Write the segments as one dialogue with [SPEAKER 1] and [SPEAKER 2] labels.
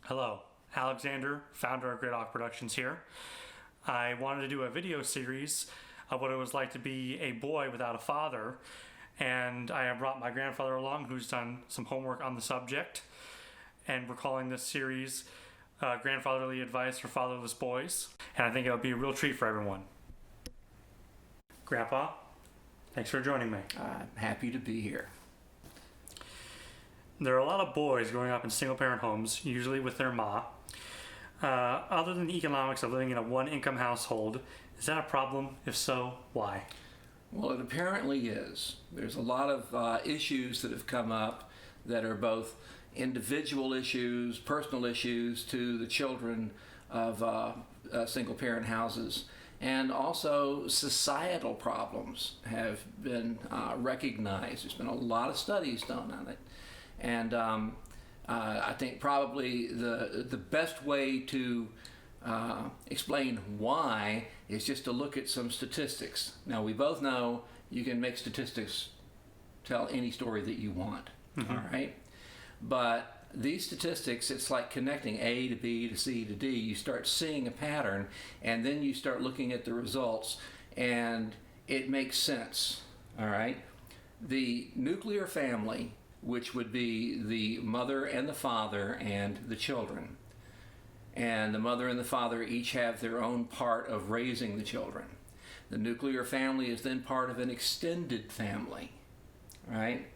[SPEAKER 1] Hello, Alexander, founder of Great Hawk Productions here. I wanted to do a video series of what it was like to be a boy without a father, and I have brought my grandfather along who's done some homework on the subject, and we're calling this series Grandfatherly Advice for Fatherless Boys, and I think it would be a real treat for everyone. Grandpa, thanks for joining me.
[SPEAKER 2] I'm happy to be here.
[SPEAKER 1] There are a lot of boys growing up in single-parent homes, usually with their ma. Other than the economics of living in a one-income household, is that a problem? If so, why?
[SPEAKER 2] Well, it apparently is. There's a lot of issues that have come up that are both individual issues, personal issues to the children of single-parent houses, and also societal problems have been recognized. There's been a lot of studies done on it. And I think probably the best way to explain why is just to look at some statistics. Now, we both know you can make statistics tell any story that you want, all right? But these statistics, it's like connecting A to B to C to D. You start seeing a pattern, and then you start looking at the results, and it makes sense, all right? The nuclear family, which would be the mother and the father and the children. And the mother and the father each have their own part of raising the children. The nuclear family is then part of an extended family, right?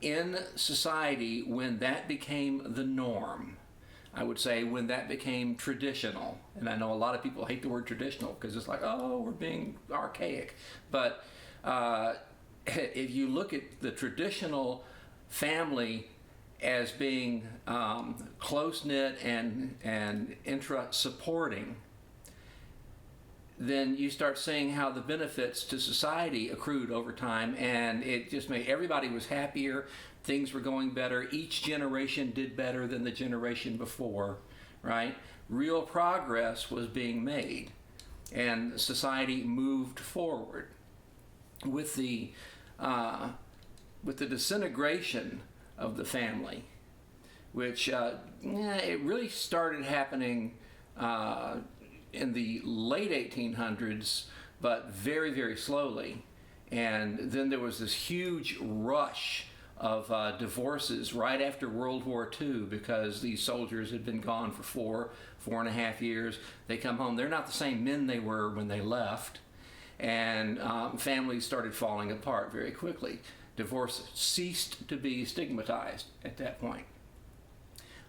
[SPEAKER 2] In society, when that became the norm, I would say when that became traditional, and I know a lot of people hate the word traditional because it's like, oh, we're being archaic, but if you look at the traditional family as being close-knit and intra-supporting, then you start seeing how the benefits to society accrued over time, and it just made everybody was happier, things were going better, each generation did better than the generation before, right? Real progress was being made, and society moved forward. With the disintegration of the family, which it really started happening in the late 1800s, but very, very slowly. And then there was this huge rush of divorces right after World War II because these soldiers had been gone for 4.5 years. They come home. They're not the same men they were when they left. And families started falling apart very quickly. Divorce ceased to be stigmatized at that point.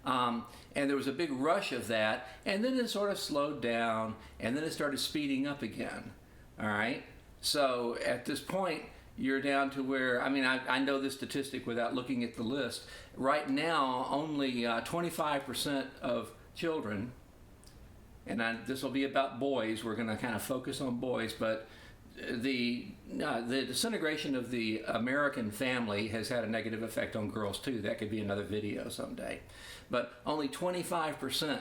[SPEAKER 2] And there was a big rush of that, and then it sort of slowed down, and then it started speeding up again, all right? So at this point, you're down to where, I know this statistic without looking at the list. Right now, only 25% of children, and this will be about boys, we're going to kind of focus on boys, but the disintegration of the American family has had a negative effect on girls too. That could be another video someday. But only 25%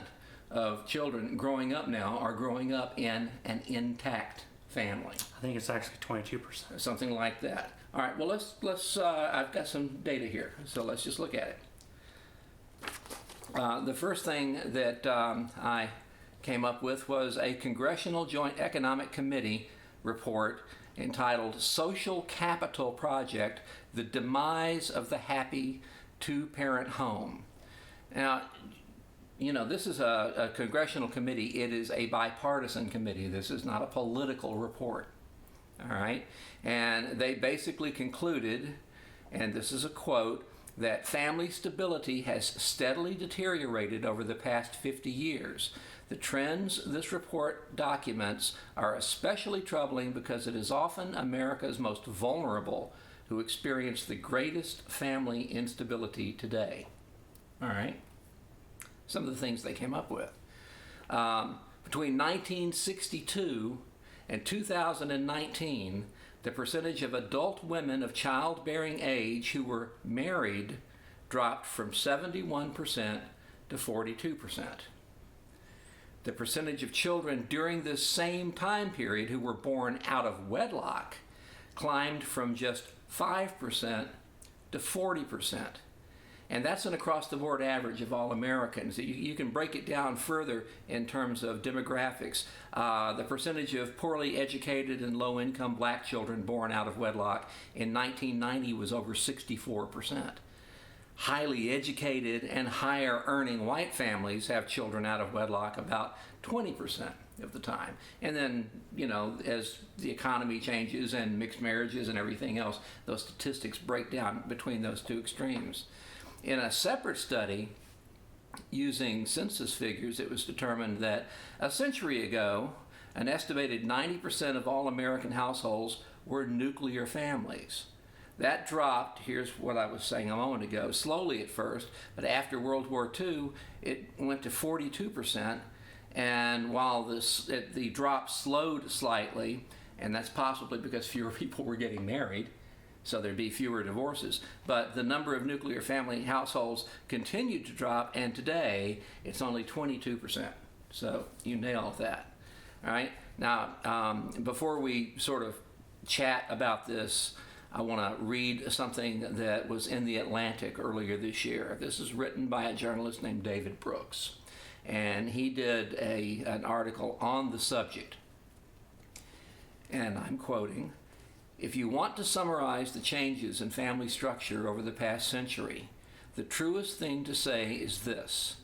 [SPEAKER 2] of children growing up now are growing up in an intact family.
[SPEAKER 1] I think it's actually 22%.
[SPEAKER 2] Something like that. All right, well, let's I've got some data here, so let's just look at it. The first thing that I came up with was a Congressional Joint Economic Committee report entitled Social Capital Project, The Demise of the Happy Two-Parent Home. Now, this is a congressional committee. It is a bipartisan committee. This is not a political report, all right? And they basically concluded, and this is a quote, that family stability has steadily deteriorated over the past 50 years. The trends this report documents are especially troubling because it is often America's most vulnerable who experience the greatest family instability today. All right. Some of the things they came up with. Between 1962 and 2019, the percentage of adult women of childbearing age who were married dropped from 71% to 42%. The percentage of children during this same time period who were born out of wedlock climbed from just 5% to 40%. And that's an across-the-board average of all Americans. You can break it down further in terms of demographics. The percentage of poorly educated and low-income black children born out of wedlock in 1990 was over 64%. Highly educated and higher-earning white families have children out of wedlock about 20% of the time. And then, as the economy changes and mixed marriages and everything else, those statistics break down between those two extremes. In a separate study, using census figures, it was determined that a century ago, an estimated 90% of all American households were nuclear families. That dropped, here's what I was saying a moment ago, slowly at first, but after World War II, it went to 42%. And while the drop slowed slightly, and that's possibly because fewer people were getting married, so there'd be fewer divorces, but the number of nuclear family households continued to drop, and today it's only 22%. So you nailed that. All right. Now, before we sort of chat about this, I want to read something that was in the Atlantic earlier this year. This is written by a journalist named David Brooks, and he did an article on the subject. And I'm quoting, "If you want to summarize the changes in family structure over the past century, the truest thing to say is this: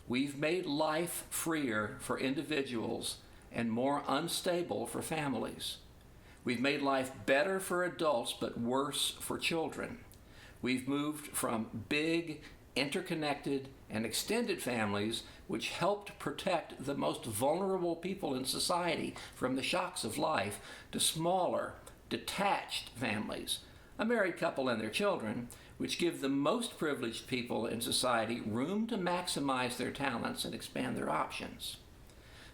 [SPEAKER 2] we've made life freer for individuals and more unstable for families. We've made life better for adults but worse for children. We've moved from big, interconnected, and extended families, which helped protect the most vulnerable people in society from the shocks of life, to smaller, detached families, a married couple and their children, which give the most privileged people in society room to maximize their talents and expand their options.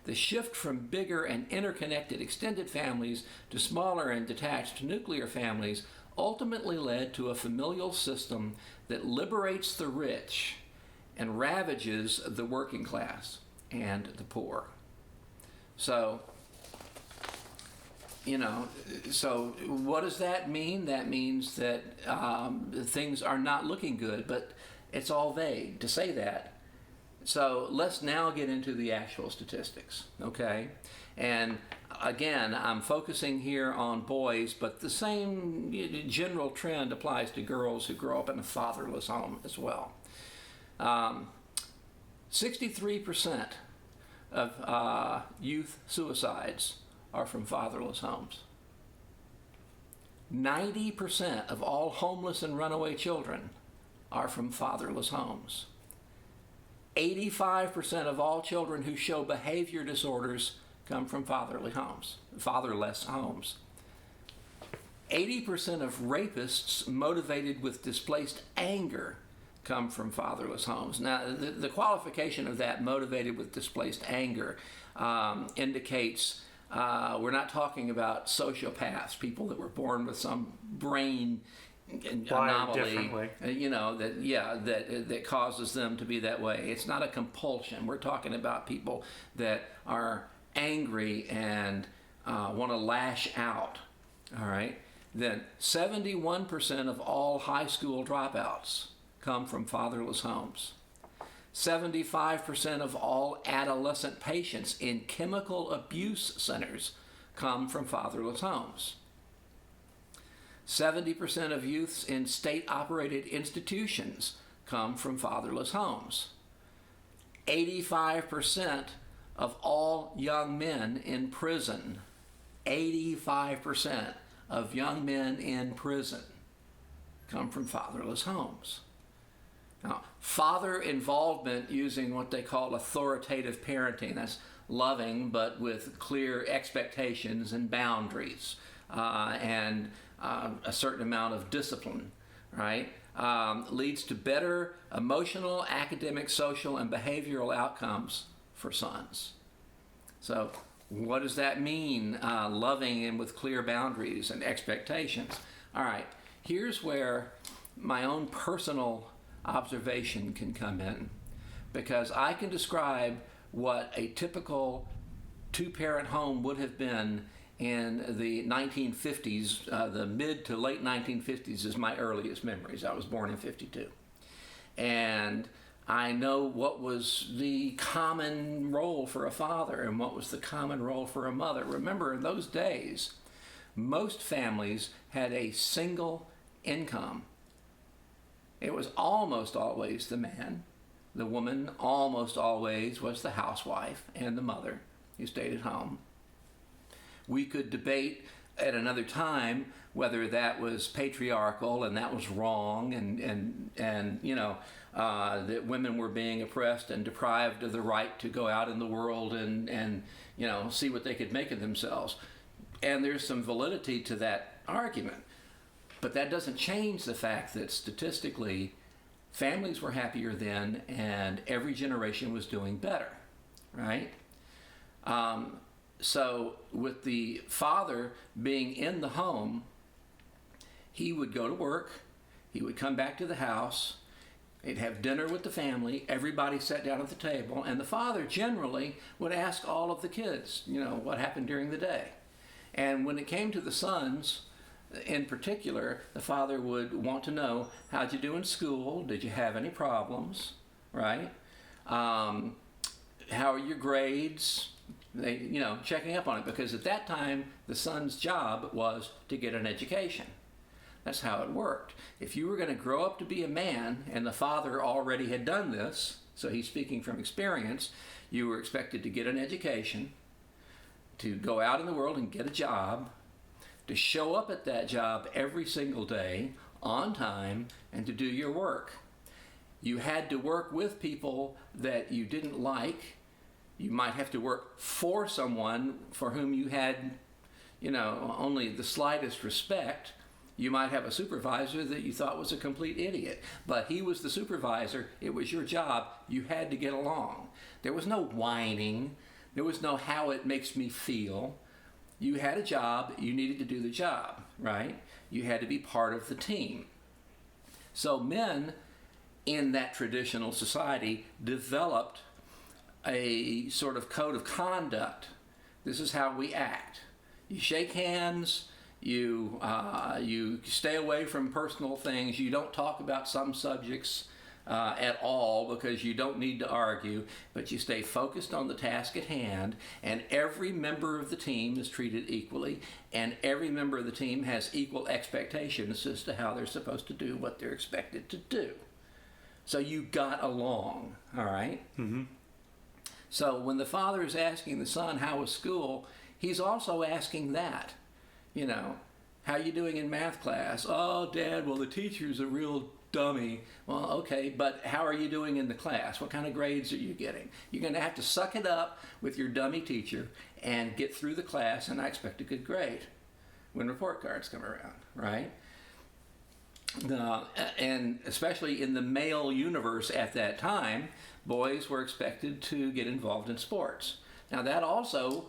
[SPEAKER 2] The shift from bigger and interconnected extended families to smaller and detached nuclear families ultimately led to a familial system that liberates the rich and ravages the working class and the poor." So, so what does that mean? That means that things are not looking good, but it's all vague to say that. So let's now get into the actual statistics, okay? And again, I'm focusing here on boys, but the same general trend applies to girls who grow up in a fatherless home as well. 63% of youth suicides are from fatherless homes. 90% of all homeless and runaway children are from fatherless homes. 85% of all children who show behavior disorders come from fatherless homes. 80% of rapists motivated with displaced anger come from fatherless homes. Now, the qualification of that, motivated with displaced anger, indicates we're not talking about sociopaths, people that were born with some brain anomaly, that causes them to be that way. It's not a compulsion. We're talking about people that are angry and want to lash out. All right. Then 71% of all high school dropouts come from fatherless homes. 75% of all adolescent patients in chemical abuse centers come from fatherless homes. 70% of youths in state-operated institutions come from fatherless homes. 85% of all young men in prison, 85% of young men in prison come from fatherless homes. Now, father involvement using what they call authoritative parenting, that's loving but with clear expectations and boundaries, and a certain amount of discipline, right? Leads to better emotional, academic, social, and behavioral outcomes for sons. So what does that mean, loving and with clear boundaries and expectations? All right, here's where my own personal observation can come in, because I can describe what a typical two-parent home would have been in the 1950s. The mid to late 1950s is my earliest memories. I was born in 52. and I know what was the common role for a father and what was the common role for a mother. Remember, in those days, most families had a single income. It was almost always the man. The woman almost always was the housewife and the mother who stayed at home. We could debate at another time whether that was patriarchal and that was wrong, and that women were being oppressed and deprived of the right to go out in the world and see what they could make of themselves. And there's some validity to that argument. But that doesn't change the fact that statistically, families were happier then and every generation was doing better, right? So with the father being in the home, he would go to work, he would come back to the house, he'd have dinner with the family, everybody sat down at the table, and the father generally would ask all of the kids, what happened during the day. And when it came to the sons, in particular, the father would want to know, how'd you do in school? Did you have any problems? Right? How are your grades? Checking up on it, because at that time, the son's job was to get an education. That's how it worked. If you were going to grow up to be a man, and the father already had done this, so he's speaking from experience, you were expected to get an education, to go out in the world and get a job, to show up at that job every single day on time, and to do your work. You had to work with people that you didn't like. You might have to work for someone for whom you had, only the slightest respect. You might have a supervisor that you thought was a complete idiot, but he was the supervisor. It was your job. You had to get along. There was no whining. There was no how it makes me feel. You had a job, you needed to do the job, right? You had to be part of the team. So men in that traditional society developed a sort of code of conduct. This is how we act. You shake hands, you stay away from personal things, you don't talk about some subjects at all because you don't need to argue, but you stay focused on the task at hand, and every member of the team is treated equally, and every member of the team has equal expectations as to how they're supposed to do what they're expected to do. So you got along, all right? Mm-hmm. So when the father is asking the son, how was school, he's also asking that, how you doing in math class? Oh, Dad, well, the teacher's a real dummy. Well, okay, but how are you doing in the class? What kind of grades are you getting? You're going to have to suck it up with your dummy teacher and get through the class, and I expect a good grade when report cards come around, right? And especially in the male universe at that time, boys were expected to get involved in sports. Now that also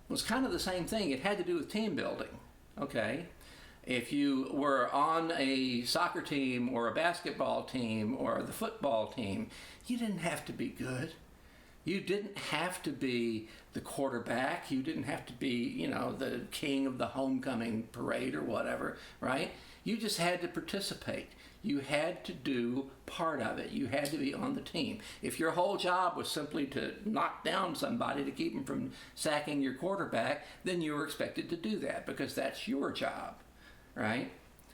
[SPEAKER 2] was kind of the same thing. It had to do with team building, okay? If you were on a soccer team or a basketball team or the football team, you didn't have to be good. You didn't have to be the quarterback. You didn't have to be, the king of the homecoming parade or whatever, right? You just had to participate. You had to do part of it. You had to be on the team. If your whole job was simply to knock down somebody to keep them from sacking your quarterback, then you were expected to do that because that's your job, right?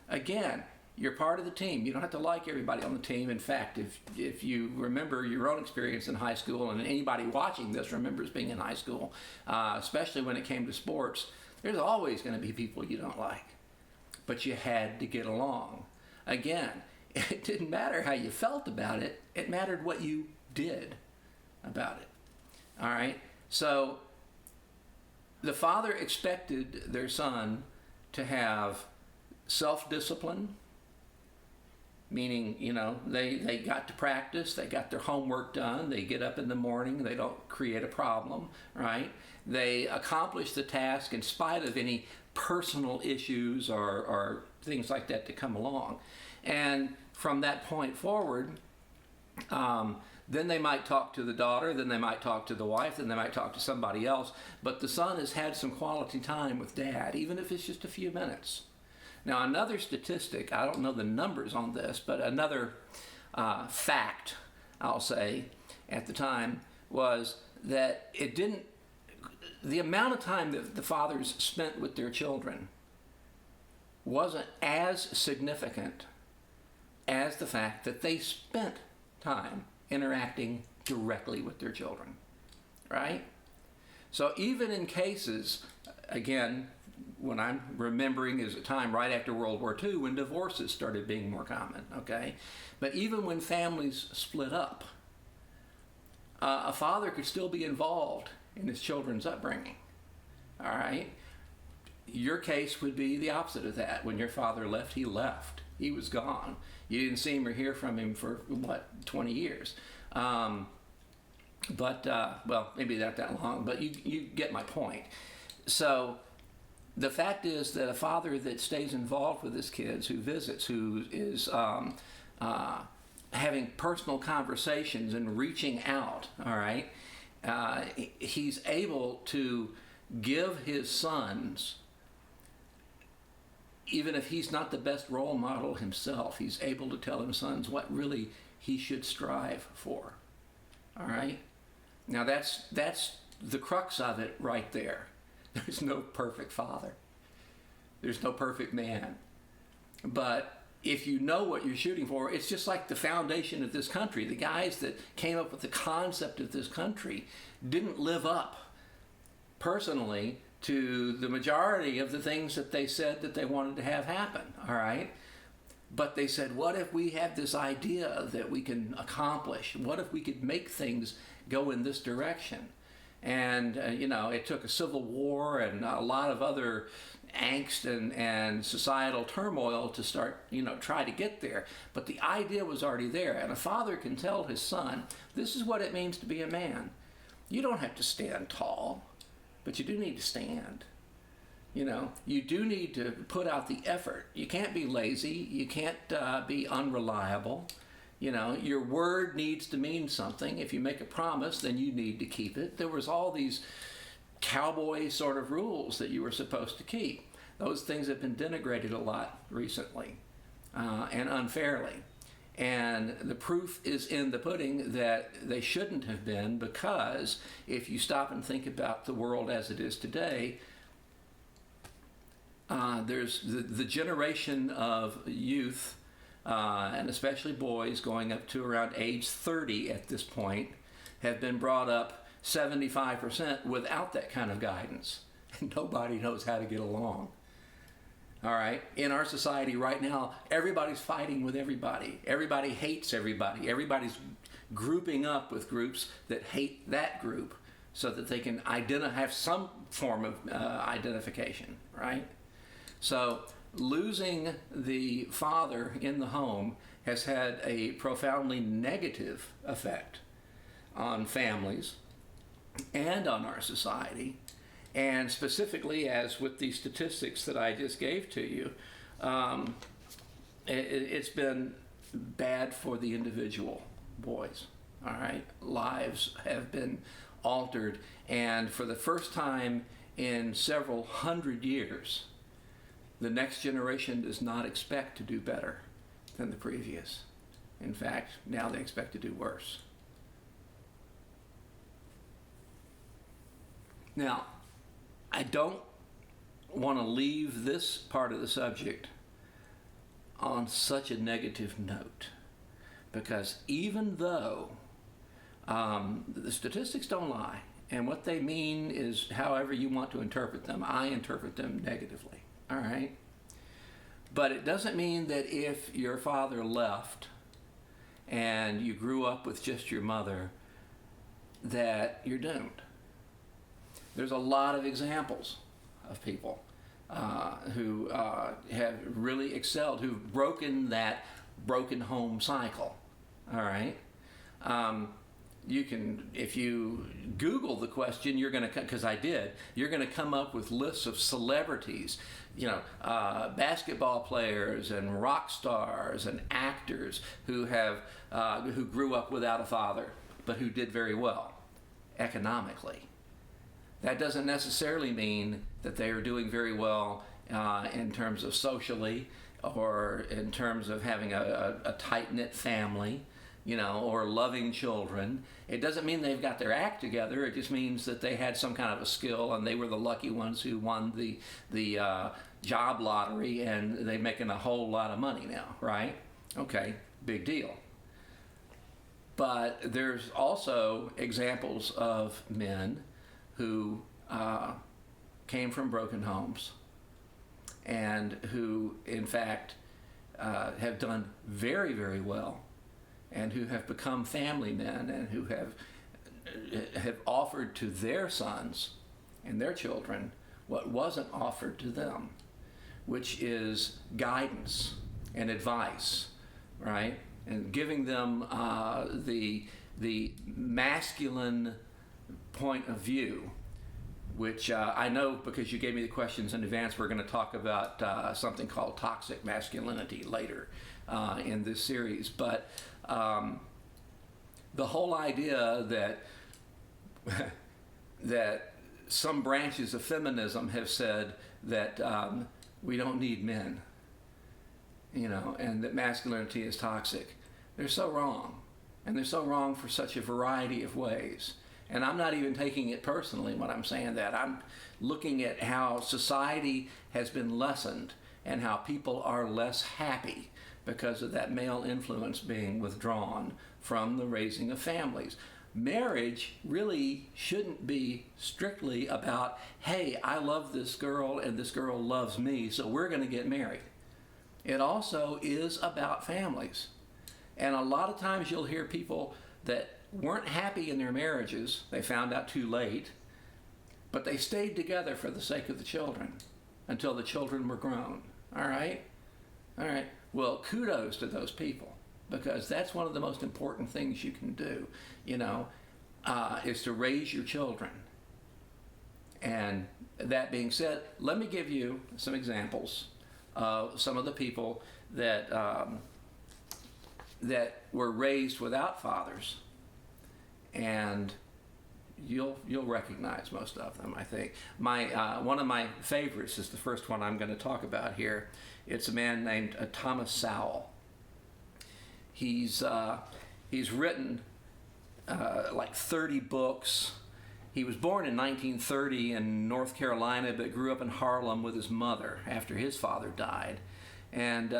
[SPEAKER 2] Again, you're part of the team. You don't have to like everybody on the team. In fact, if you remember your own experience in high school, and anybody watching this remembers being in high school, especially when it came to sports, there's always going to be people you don't like. But you had to get along. Again, it didn't matter how you felt about it. It mattered what you did about it. All right? So the father expected their son to have self-discipline, meaning, they got to practice, they got their homework done, they get up in the morning, they don't create a problem, right? They accomplish the task in spite of any personal issues or things like that to come along. And from that point forward, then they might talk to the daughter, then they might talk to the wife, then they might talk to somebody else, but the son has had some quality time with dad, even if it's just a few minutes. Now, another statistic, I don't know the numbers on this, but another fact, I'll say, at the time, was that the amount of time that the fathers spent with their children wasn't as significant as the fact that they spent time interacting directly with their children, right? So even in cases, again, when I'm remembering is a time right after World War II when divorces started being more common, okay? But even when families split up, a father could still be involved in his children's upbringing, all right? Your case would be the opposite of that. When your father left, he left. He was gone. You didn't see him or hear from him for, 20 years. Well, maybe not that long, but you get my point. So the fact is that a father that stays involved with his kids, who visits, who is having personal conversations and reaching out, all right, he's able to give his sons, even if he's not the best role model himself, he's able to tell his sons what really he should strive for. All right? Now that's the crux of it right there. There's no perfect father. There's no perfect man. But if you know what you're shooting for, it's just like the foundation of this country. The guys that came up with the concept of this country didn't live up personally to the majority of the things that they said that they wanted to have happen, all right? But they said, what if we have this idea that we can accomplish? What if we could make things go in this direction? And, it took a civil war and a lot of other angst and societal turmoil to start, try to get there. But the idea was already there. And a father can tell his son, this is what it means to be a man. You don't have to stand tall, but you do need to stand. You do need to put out the effort. You can't be lazy. You can't be unreliable. Your word needs to mean something. If you make a promise, then you need to keep it. There was all these cowboy sort of rules that you were supposed to keep. Those things have been denigrated a lot recently, and unfairly. And the proof is in the pudding that they shouldn't have been, because if you stop and think about the world as it is today, there's the generation of youth, and especially boys going up to around age 30 at this point, have been brought up 75% without that kind of guidance. And nobody knows how to get along. All right. In our society right now, everybody's fighting with everybody. Everybody hates everybody. Everybody's grouping up with groups that hate that group so that they can have some form of identification, right? So losing the father in the home has had a profoundly negative effect on families and on our society. And specifically, as with the statistics that I just gave to you, it's been bad for the individual boys, all right? Lives have been altered, and for the first time in several hundred years, the next generation does not expect to do better than the previous. In fact, now they expect to do worse. Now, I don't want to leave this part of the subject on such a negative note, because even though the statistics don't lie, and what they mean is however you want to interpret them, I interpret them negatively, all right? But it doesn't mean that if your father left and you grew up with just your mother, that you're doomed. There's a lot of examples of people who have really excelled, who've broken that broken home cycle. All right. You can, if you Google the question, you're going to, because I did, you're going to come up with lists of celebrities, basketball players and rock stars and actors who grew up without a father, but who did very well economically. That doesn't necessarily mean that they are doing very well in terms of socially, or in terms of having a tight-knit family, or loving children. It doesn't mean they've got their act together. It just means that they had some kind of a skill, and they were the lucky ones who won the job lottery, and they're making a whole lot of money now, right? Okay, big deal. But there's also examples of men who came from broken homes, and who, in fact, have done very, very well, and who have become family men, and who have offered to their sons and their children what wasn't offered to them, which is guidance and advice, right? And giving them the masculine point of view, which I know, because you gave me the questions in advance, we're going to talk about something called toxic masculinity later in this series. But the whole idea that some branches of feminism have said that we don't need men, and that masculinity is toxic. They're so wrong. And they're so wrong for such a variety of ways. And I'm not even taking it personally when I'm saying that. I'm looking at how society has been lessened and how people are less happy because of that male influence being withdrawn from the raising of families. Marriage really shouldn't be strictly about, hey, I love this girl and this girl loves me, so we're going to get married. It also is about families. And a lot of times you'll hear people that weren't happy in their marriages, they found out too late, but they stayed together for the sake of the children until the children were grown. All right? All right. Well, kudos to those people, because that's one of the most important things you can do, is to raise your children. And that being said, let me give you some examples of some of the people that were raised without fathers, and you'll recognize most of them, I think. One of my favorites is the first one I'm going to talk about here. It's a man named Thomas Sowell. He's written like 30 books. He was born in 1930 in North Carolina, but grew up in Harlem with his mother after his father died. And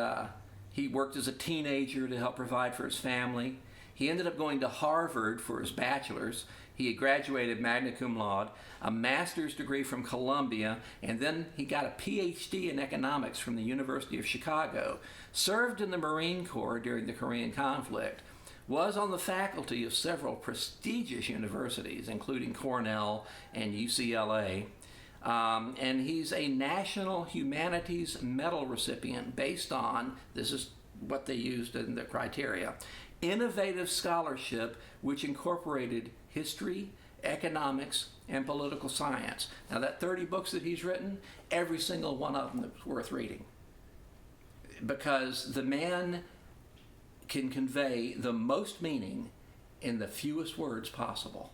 [SPEAKER 2] he worked as a teenager to help provide for his family. He ended up going to Harvard for his bachelor's. He had graduated magna cum laude, a master's degree from Columbia, and then he got a PhD in economics from the University of Chicago, served in the Marine Corps during the Korean conflict, was on the faculty of several prestigious universities, including Cornell and UCLA, and he's a National Humanities Medal recipient based on, this is what they used in the criteria, innovative scholarship which incorporated history, economics, and political science. Now that 30 books that he's written, every single one of them is worth reading, because the man can convey the most meaning in the fewest words possible.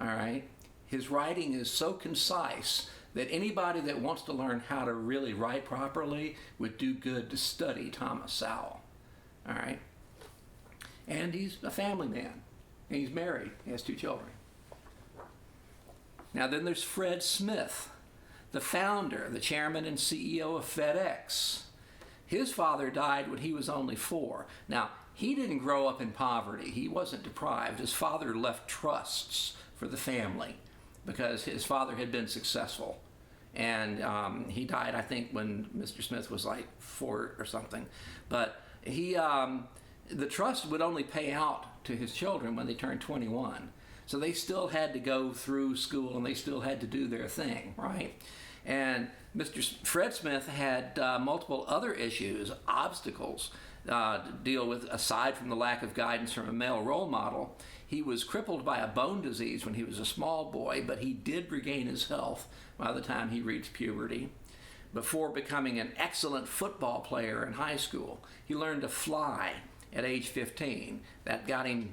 [SPEAKER 2] All right? His writing is so concise that anybody that wants to learn how to really write properly would do good to study Thomas Sowell. All right? And he's a family man. And he's married. He has 2 children. Now then there's Fred Smith, the founder, the chairman and CEO of FedEx. His father died when he was only 4. Now, he didn't grow up in poverty. He wasn't deprived. His father left trusts for the family because his father had been successful. And he died, I think, when Mr. Smith was like 4 or something. But the trust would only pay out to his children when they turned 21. So they still had to go through school and they still had to do their thing, right? And Fred Smith had multiple other issues, obstacles to deal with aside from the lack of guidance from a male role model. He was crippled by a bone disease when he was a small boy, but he did regain his health by the time he reached puberty. Before becoming an excellent football player in high school, he learned to fly at age 15. That got him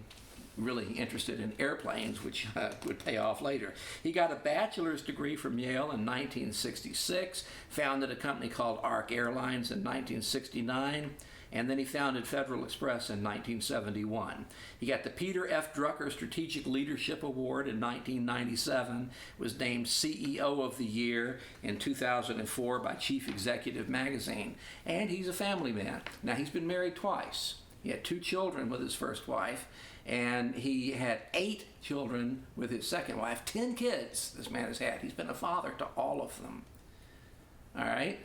[SPEAKER 2] really interested in airplanes, which would pay off later. He got a bachelor's degree from Yale in 1966, founded a company called Arc Airlines in 1969, and then he founded Federal Express in 1971. He got the Peter F. Drucker Strategic Leadership Award in 1997, was named CEO of the Year in 2004 by Chief Executive Magazine, and he's a family man. Now, he's been married twice. He had 2 children with his first wife, and he had 8 children with his second wife. 10 kids this man has had. He's been a father to all of them. All right?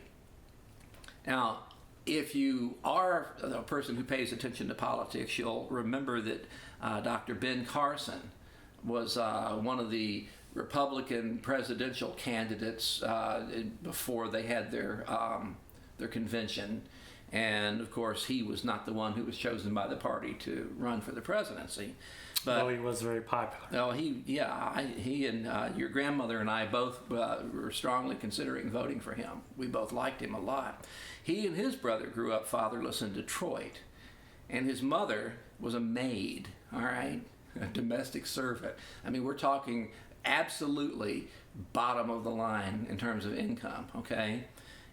[SPEAKER 2] Now, if you are a person who pays attention to politics, you'll remember that Dr. Ben Carson was one of the Republican presidential candidates before they had their convention. And of course, he was not the one who was chosen by the party to run for the presidency. But
[SPEAKER 1] well, he was very popular.
[SPEAKER 2] Oh, he and your grandmother and I both were strongly considering voting for him. We both liked him a lot. He and his brother grew up fatherless in Detroit, and his mother was a maid, all right, a domestic servant. I mean, we're talking absolutely bottom of the line in terms of income, okay?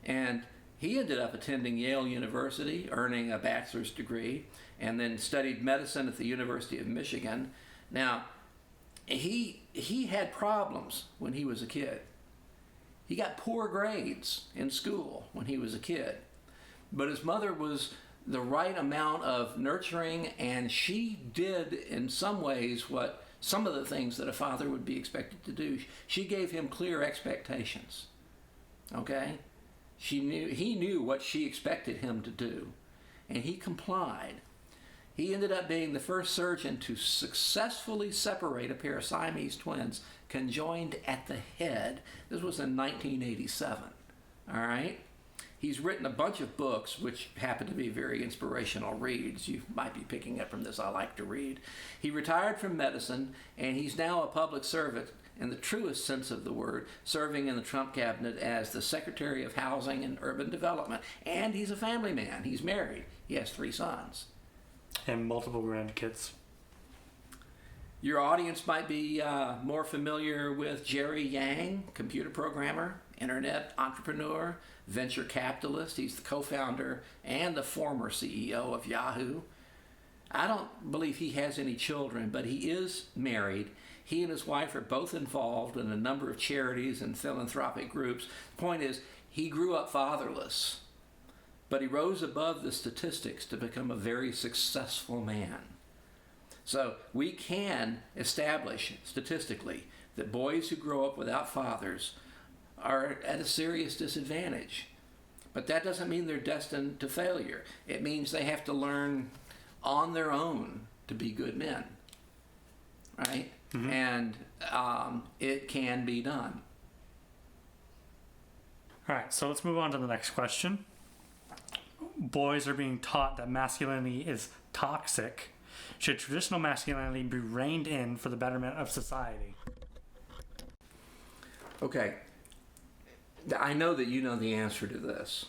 [SPEAKER 2] And he ended up attending Yale University, earning a bachelor's degree, and then studied medicine at the University of Michigan. Now, he had problems when he was a kid. He got poor grades in school when he was a kid. But his mother was the right amount of nurturing, and she did, in some ways, some of the things that a father would be expected to do. She gave him clear expectations, okay? He knew what she expected him to do, and he complied. He ended up being the first surgeon to successfully separate a pair of Siamese twins conjoined at the head. This was in 1987, all right? He's written a bunch of books, which happen to be very inspirational reads. You might be picking up from this. I like to read. He retired from medicine, and he's now a public servant in the truest sense of the word, serving in the Trump cabinet as the Secretary of Housing and Urban Development. And he's a family man. He's married. He has 3 sons.
[SPEAKER 1] And multiple grandkids.
[SPEAKER 2] Your audience might be more familiar with Jerry Yang, computer programmer, internet entrepreneur, venture capitalist. He's the co-founder and the former CEO of Yahoo. I don't believe he has any children, but he is married. He and his wife are both involved in a number of charities and philanthropic groups. The point is, he grew up fatherless, but he rose above the statistics to become a very successful man. So we can establish statistically that boys who grow up without fathers are at a serious disadvantage. But that doesn't mean they're destined to failure. It means they have to learn on their own to be good men, right? Mm-hmm. And it can be done.
[SPEAKER 1] All right, so let's move on to the next question. Boys are being taught that masculinity is toxic. Should traditional masculinity be reined in for the betterment of society?
[SPEAKER 2] Okay. I know that you know the answer to this,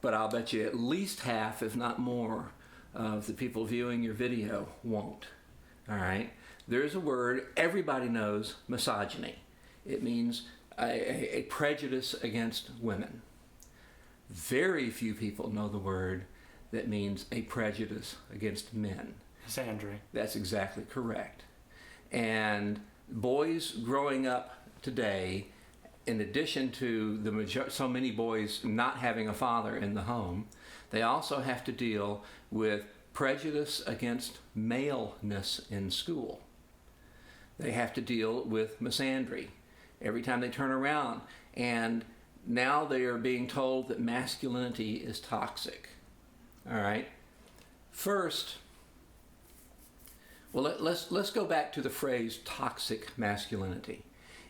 [SPEAKER 2] but I'll bet you at least half, if not more, of the people viewing your video won't. All right? There's a word everybody knows, misogyny. It means a prejudice against women. Very few people know the word that means a prejudice against men.
[SPEAKER 1] Misandry.
[SPEAKER 2] That's exactly correct. And boys growing up today, in addition to so many boys not having a father in the home, they also have to deal with prejudice against maleness in school. They have to deal with misandry every time they turn around. And now they are being told that masculinity is toxic. All right? First, well, let's go back to the phrase toxic masculinity.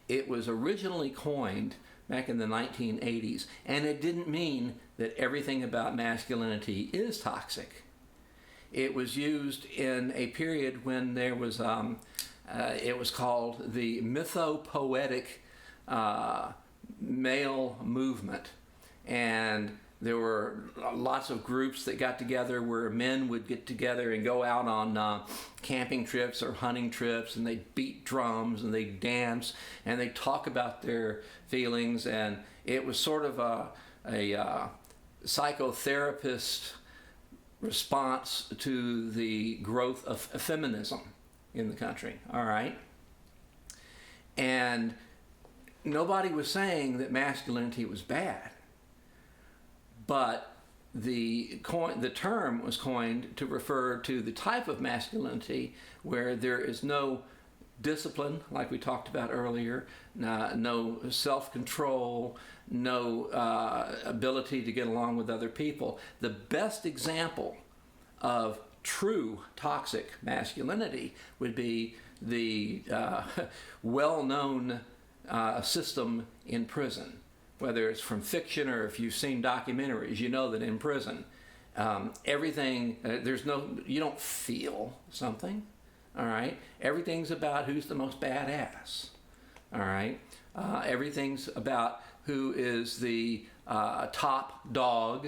[SPEAKER 2] It was originally coined back in the 1980s, and it didn't mean that everything about masculinity is toxic. It was used in a period when there was, it was called the mythopoetic male movement. And There were lots of groups that got together where men would get together and go out on camping trips or hunting trips, and they'd beat drums and they'd dance and they'd talk about their feelings, and it was sort of a psychotherapist response to the growth of feminism in the country, all right? And nobody was saying that masculinity was bad, but the term was coined to refer to the type of masculinity where there is no discipline, like we talked about earlier, no self-control, no ability to get along with other people. The best example of true toxic masculinity would be the well-known system in prison. Whether it's from fiction or if you've seen documentaries, you know that in prison, everything, you don't feel something, all right? Everything's about who's the most badass, all right? Everything's about who is the top dog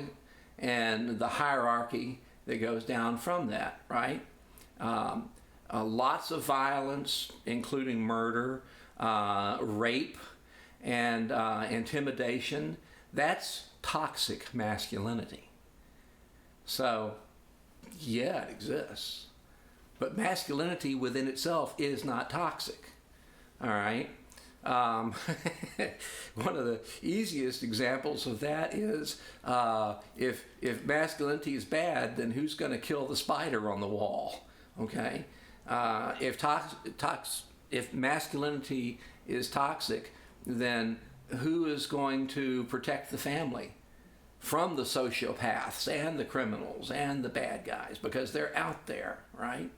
[SPEAKER 2] and the hierarchy that goes down from that, right? Lots of violence, including murder, rape, and intimidation. That's toxic masculinity. So, yeah, it exists. But masculinity within itself is not toxic. All right? One of the easiest examples of that is if masculinity is bad, then who's going to kill the spider on the wall? Okay? If masculinity is toxic, then who is going to protect the family from the sociopaths and the criminals and the bad guys? Because they're out there, right?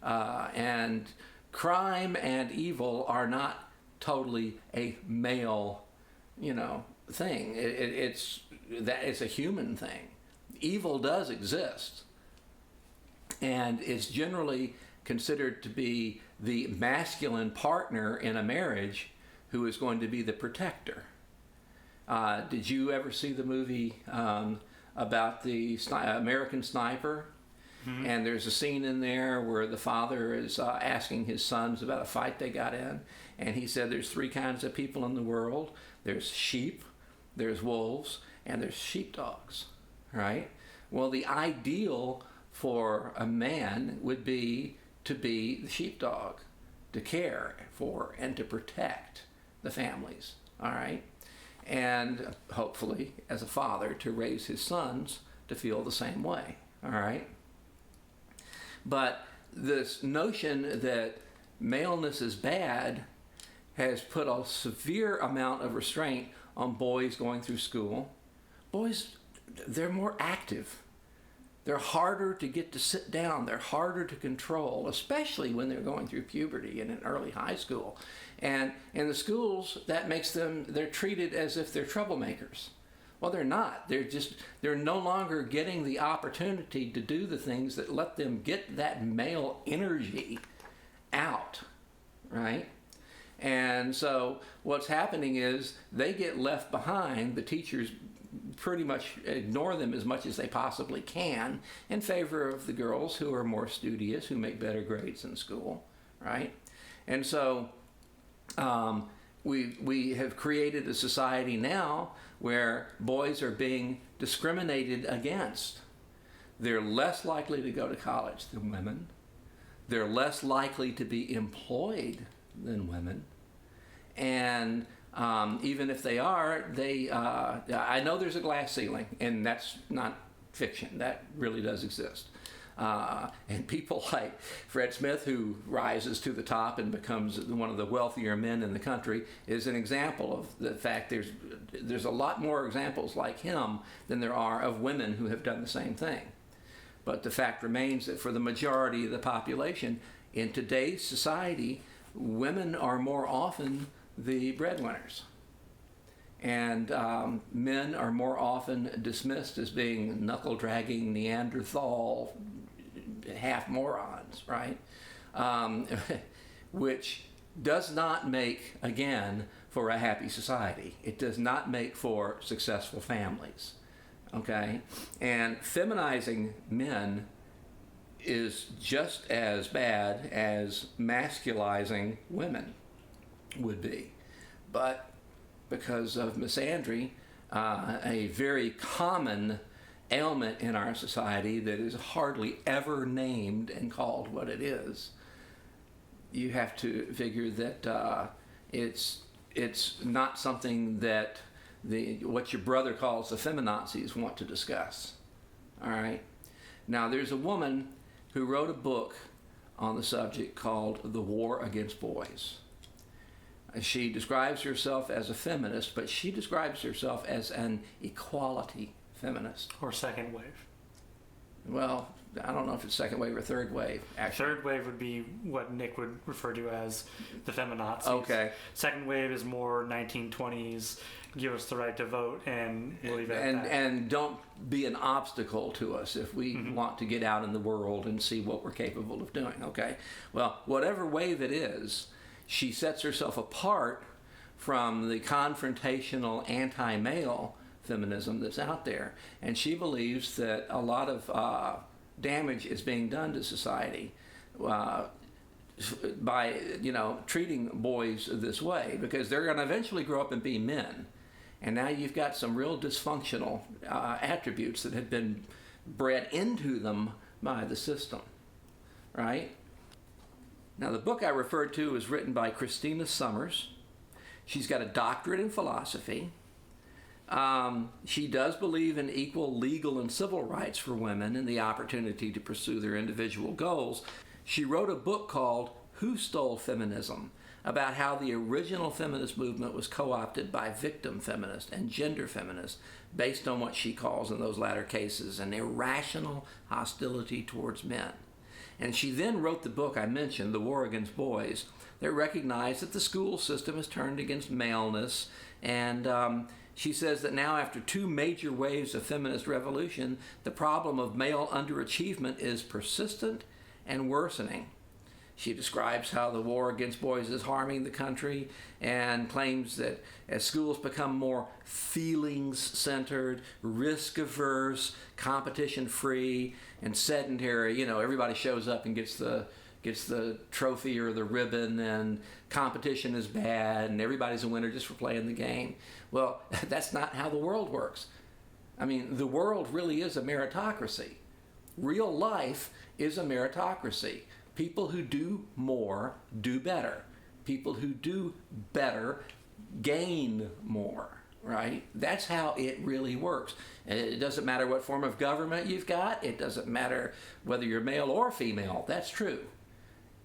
[SPEAKER 2] And crime and evil are not totally a male, thing. It's a human thing. Evil does exist, and it's generally considered to be the masculine partner in a marriage who is going to be the protector. Did you ever see the movie about the American Sniper? Mm-hmm. And there's a scene in there where the father is asking his sons about a fight they got in, and he said there's 3 kinds of people in the world. There's sheep, there's wolves, and there's sheepdogs, right? Well, the ideal for a man would be to be the sheepdog, to care for and to protect the families, all right? And hopefully, as a father, to raise his sons to feel the same way, all right? But this notion that maleness is bad has put a severe amount of restraint on boys going through school. Boys, they're more active. They're harder to get to sit down. They're harder to control, especially when they're going through puberty and in early high school. And in the schools, that makes they're treated as if they're troublemakers. Well, they're not. They're no longer getting the opportunity to do the things that let them get that male energy out, right? And so what's happening is they get left behind. The teachers pretty much ignore them as much as they possibly can in favor of the girls who are more studious, who make better grades in school, right? And so we have created a society now where boys are being discriminated against. They're less likely to go to college than women. They're less likely to be employed than women. And even if they are, I know there's a glass ceiling, and that's not fiction. That really does exist. And people like Fred Smith, who rises to the top and becomes one of the wealthier men in the country, is an example of the fact there's a lot more examples like him than there are of women who have done the same thing. But the fact remains that for the majority of the population, in today's society, women are more often the breadwinners. And men are more often dismissed as being knuckle-dragging Neanderthal half-morons, right? Which does not make, again, for a happy society. It does not make for successful families. okay? And feminizing men is just as bad as masculizing women would be. But because of misandry, a very common ailment in our society that is hardly ever named and called what it is, you have to figure that it's not something that what your brother calls the feminazis want to discuss. All right? Now, there's a woman who wrote a book on the subject called The War Against Boys. She describes herself as a feminist, but she describes herself as an equality feminist.
[SPEAKER 1] Or second wave.
[SPEAKER 2] Well, I don't know if it's second wave or third wave, actually.
[SPEAKER 1] Third wave would be what Nick would refer to as the feminazis.
[SPEAKER 2] Okay.
[SPEAKER 1] Second wave is more 1920s, give us the right to vote, and we'll leave it at that.
[SPEAKER 2] And don't be an obstacle to us if we want to get out in the world and see what we're capable of doing, okay? Well, whatever wave it is, she sets herself apart from the confrontational anti-male feminism that's out there. And she believes that a lot of damage is being done to society by, treating boys this way, because they're going to eventually grow up and be men. And now you've got some real dysfunctional attributes that have been bred into them by the system, right? Now, the book I referred to is written by Christina Summers. She's got a doctorate in philosophy. She does believe in equal legal and civil rights for women and the opportunity to pursue their individual goals. She wrote a book called Who Stole Feminism? About how the original feminist movement was co-opted by victim feminists and gender feminists based on what she calls, in those latter cases, an irrational hostility towards men. And she then wrote the book I mentioned, The War Against Boys, that recognized that the school system has turned against maleness. And she says that now, after two major waves of feminist revolution, the problem of male underachievement is persistent and worsening. She describes how the war against boys is harming the country and claims that as schools become more feelings-centered, risk-averse, competition-free, and sedentary, everybody shows up and gets the trophy or the ribbon, and competition is bad, and everybody's a winner just for playing the game. Well, that's not how the world works. I mean, the world really is a meritocracy. Real life is a meritocracy. People who do more do better. People who do better gain more, right? That's how it really works. And it doesn't matter what form of government you've got. It doesn't matter whether you're male or female. That's true.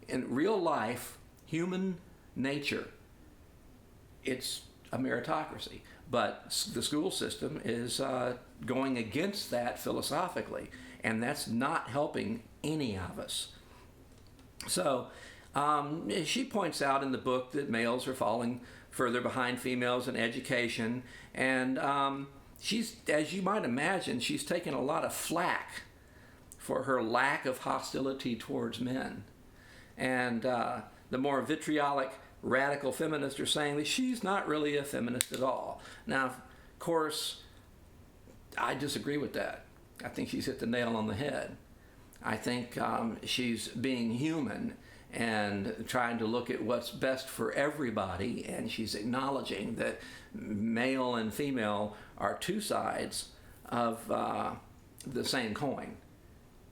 [SPEAKER 2] In real life, human nature, it's a meritocracy. But the school system is going against that philosophically, and that's not helping any of us. So she points out in the book that males are falling further behind females in education, and she's, as you might imagine, she's taken a lot of flack for her lack of hostility towards men. And the more vitriolic radical feminists are saying that she's not really a feminist at all. Now, of course, I disagree with that. I think she's hit the nail on the head. I think she's being human and trying to look at what's best for everybody, and she's acknowledging that male and female are two sides of the same coin.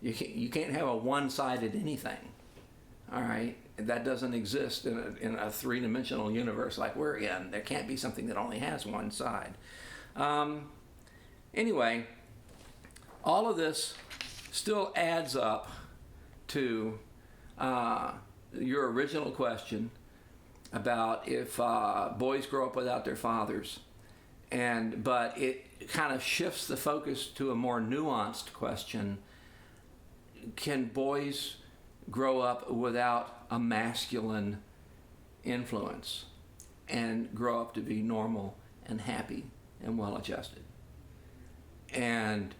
[SPEAKER 2] You can't have a one-sided anything, all right? That doesn't exist in a three-dimensional universe like we're in. There can't be something that only has one side. Anyway, all of this still adds up to your original question about if boys grow up without their fathers, but it kind of shifts the focus to a more nuanced question: can boys grow up without a masculine influence and grow up to be normal and happy and well-adjusted? And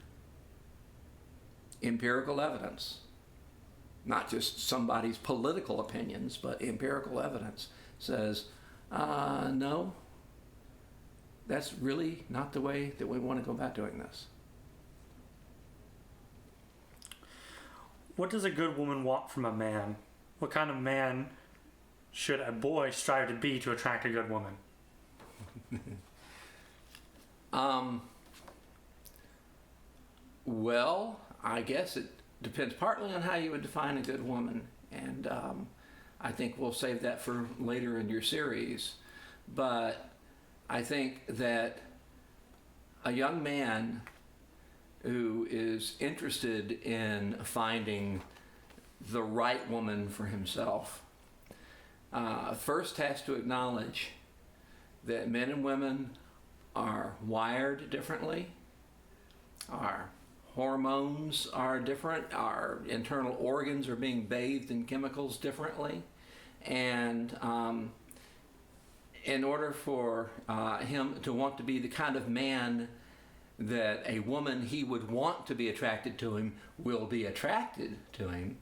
[SPEAKER 2] empirical evidence, not just somebody's political opinions, but empirical evidence says, no, that's really not the way that we want to go about doing this.
[SPEAKER 1] what does a good woman want from a man? What kind of man should a boy strive to be to attract a good woman?
[SPEAKER 2] Well, I guess it depends partly on how you would define a good woman, and I think we'll save that for later in your series. But I think that a young man who is interested in finding the right woman for himself first has to acknowledge that men and women are wired differently, our hormones are different, our internal organs are being bathed in chemicals differently, and in order for him to want to be the kind of man that a woman he would want to be attracted to him will be attracted to him,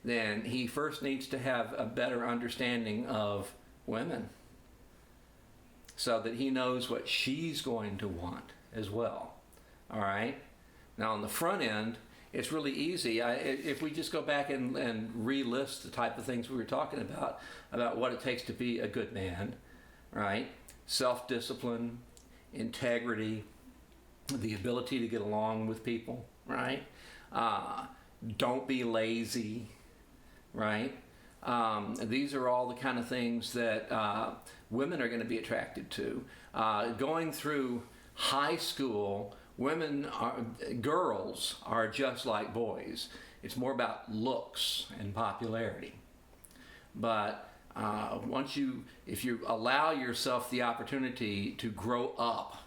[SPEAKER 2] then he first needs to have a better understanding of women so that he knows what she's going to want as well. All right? Now, on the front end, it's really easy. If we just go back and relist the type of things we were talking about what it takes to be a good man, right? Self-discipline, integrity, the ability to get along with people, right? Don't be lazy, right? These are all the kind of things that women are going to be attracted to. Going through high school, girls are just like boys. It's more about looks and popularity. But if you allow yourself the opportunity to grow up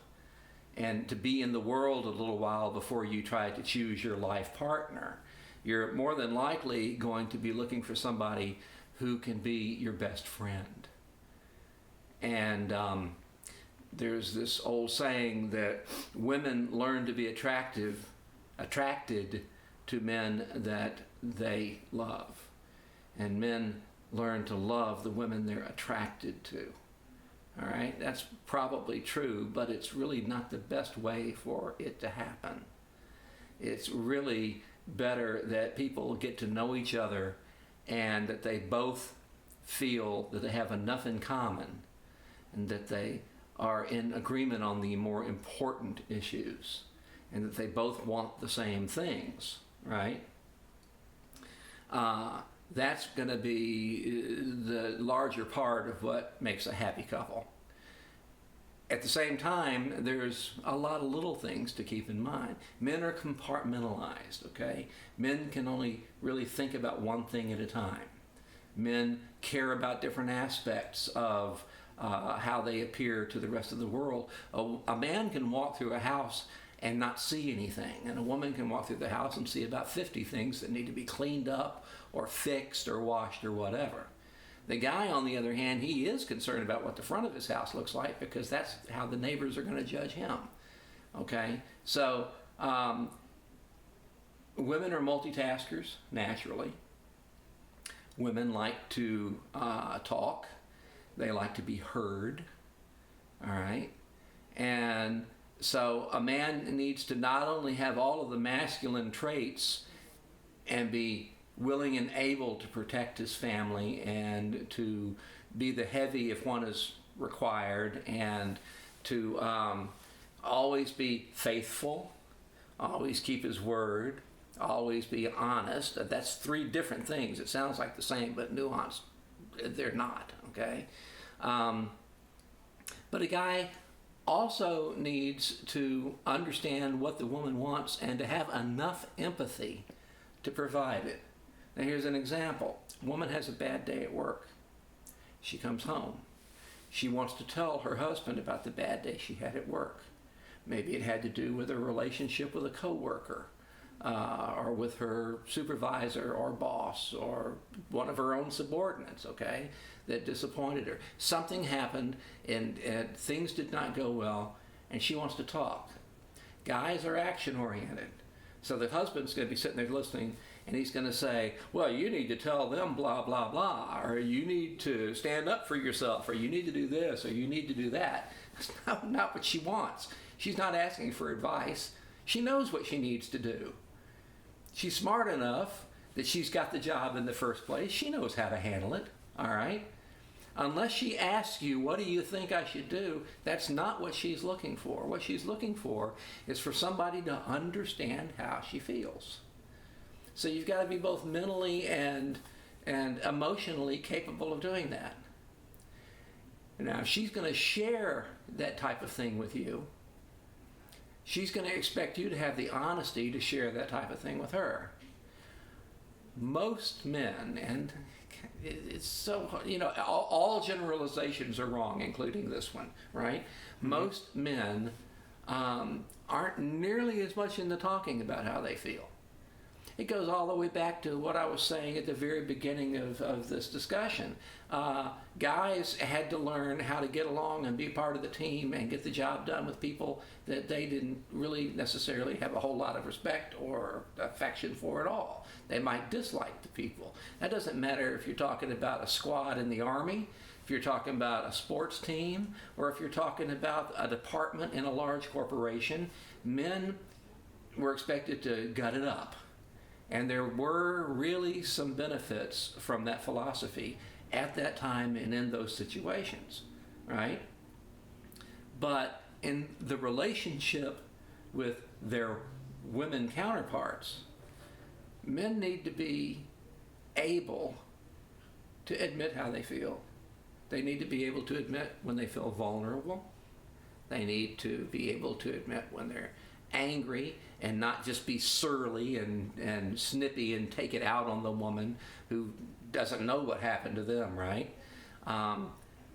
[SPEAKER 2] and to be in the world a little while before you try to choose your life partner, you're more than likely going to be looking for somebody who can be your best friend. And there's this old saying that women learn to be attracted to men that they love, and men learn to love the women they're attracted to. All right, that's probably true, but it's really not the best way for it to happen. It's really better that people get to know each other and that they both feel that they have enough in common and that they are in agreement on the more important issues and that they both want the same things, right? That's going to be the larger part of what makes a happy couple. At the same time, there's a lot of little things to keep in mind. Men are compartmentalized, okay? Men can only really think about one thing at a time. Men care about different aspects of how they appear to the rest of the world. A man can walk through a house and not see anything, and a woman can walk through the house and see about 50 things that need to be cleaned up or fixed or washed or whatever. The guy, on the other hand, he is concerned about what the front of his house looks like because that's how the neighbors are going to judge him. Okay? So, women are multitaskers, naturally. Women like to talk. They like to be heard. All right? And so a man needs to not only have all of the masculine traits and be willing and able to protect his family and to be the heavy if one is required, and to always be faithful, always keep his word, always be honest. That's three different things. It sounds like the same, but nuanced. They're not, okay? But a guy also needs to understand what the woman wants and to have enough empathy to provide it. Now here's an example. A woman has a bad day at work. She comes home. She wants to tell her husband about the bad day she had at work. Maybe it had to do with a relationship with a coworker, or with her supervisor or boss or one of her own subordinates, okay, that disappointed her. Something happened and things did not go well, and she wants to talk. Guys are action-oriented. So the husband's going to be sitting there listening, and he's going to say, well, you need to tell them blah, blah, blah, or you need to stand up for yourself, or you need to do this, or you need to do that. That's not what she wants. She's not asking for advice. She knows what she needs to do. She's smart enough that she's got the job in the first place. She knows how to handle it, all right? Unless she asks you, what do you think I should do? That's not what she's looking for. What she's looking for is for somebody to understand how she feels. So you've got to be both mentally and emotionally capable of doing that. Now, if she's going to share that type of thing with you, she's going to expect you to have the honesty to share that type of thing with her. Most men, and it's so, all generalizations are wrong, including this one, right? Mm-hmm. Most men aren't nearly as much into talking about how they feel. It goes all the way back to what I was saying at the very beginning of this discussion. Guys had to learn how to get along and be part of the team and get the job done with people that they didn't really necessarily have a whole lot of respect or affection for at all. They might dislike the people. That doesn't matter if you're talking about a squad in the Army, if you're talking about a sports team, or if you're talking about a department in a large corporation. Men were expected to gut it up. And there were really some benefits from that philosophy at that time and in those situations, right? But in the relationship with their women counterparts, men need to be able to admit how they feel. They need to be able to admit when they feel vulnerable. They need to be able to admit when they're angry and not just be surly and snippy and take it out on the woman who doesn't know what happened to them, right?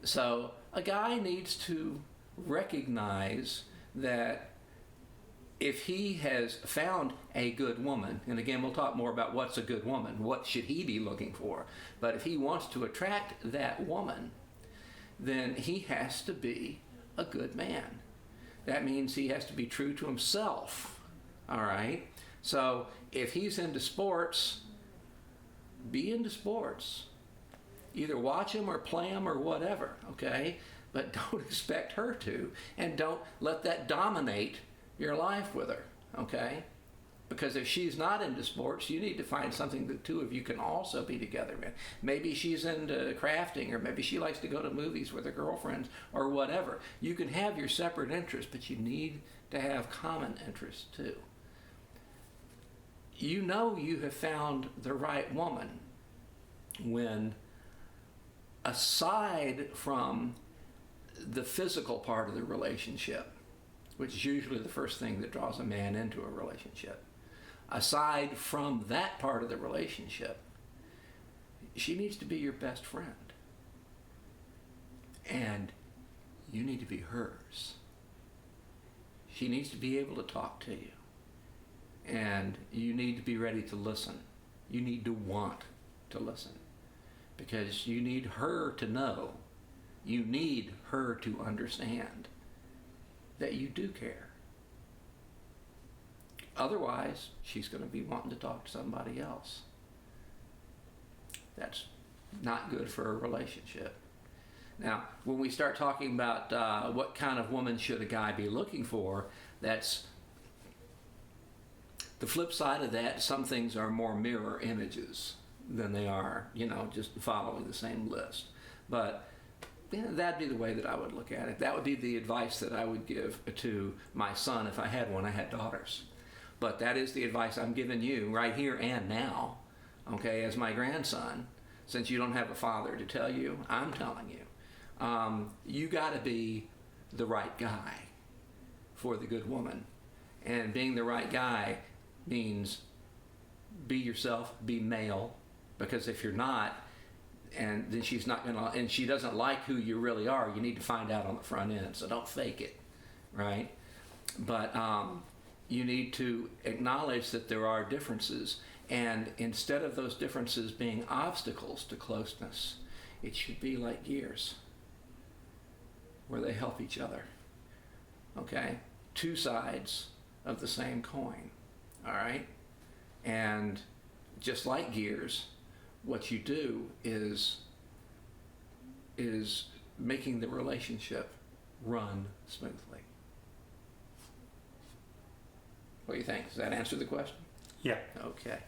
[SPEAKER 2] So a guy needs to recognize that if he has found a good woman, and again, we'll talk more about what's a good woman, what should he be looking for, but if he wants to attract that woman, then he has to be a good man. That means he has to be true to himself, all right? So if he's into sports, be into sports. Either watch him or play him or whatever, okay? But don't expect her to, and don't let that dominate your life with her, okay? Because if she's not into sports, you need to find something the two of you can also be together in. Maybe she's into crafting, or maybe she likes to go to movies with her girlfriends, or whatever. You can have your separate interests, but you need to have common interests too. You know you have found the right woman when, aside from the physical part of the relationship, which is usually the first thing that draws a man into a relationship, aside from that part of the relationship, she needs to be your best friend. And you need to be hers. She needs to be able to talk to you. And you need to be ready to listen. You need to want to listen. Because you need her to know. You need her to understand that you do care. Otherwise, she's going to be wanting to talk to somebody else. That's not good for a relationship. Now, when we start talking about what kind of woman should a guy be looking for, that's the flip side of that. Some things are more mirror images than they are, just following the same list. But that'd be the way that I would look at it. That would be the advice that I would give to my son if I had one. I had daughters. But that is the advice I'm giving you right here and now, okay, as my grandson. Since you don't have a father to tell you, I'm telling you. You got to be the right guy for the good woman. And being the right guy means be yourself, be male, because if you're not, and then she's not going to, and she doesn't like who you really are, you need to find out on the front end. So don't fake it, right? But you need to acknowledge that there are differences, and instead of those differences being obstacles to closeness, it should be like gears where they help each other, okay? Two sides of the same coin, all right? And just like gears, what you do is making the relationship run smoothly. What do you think? Does that answer the question?
[SPEAKER 1] Yeah.
[SPEAKER 2] Okay.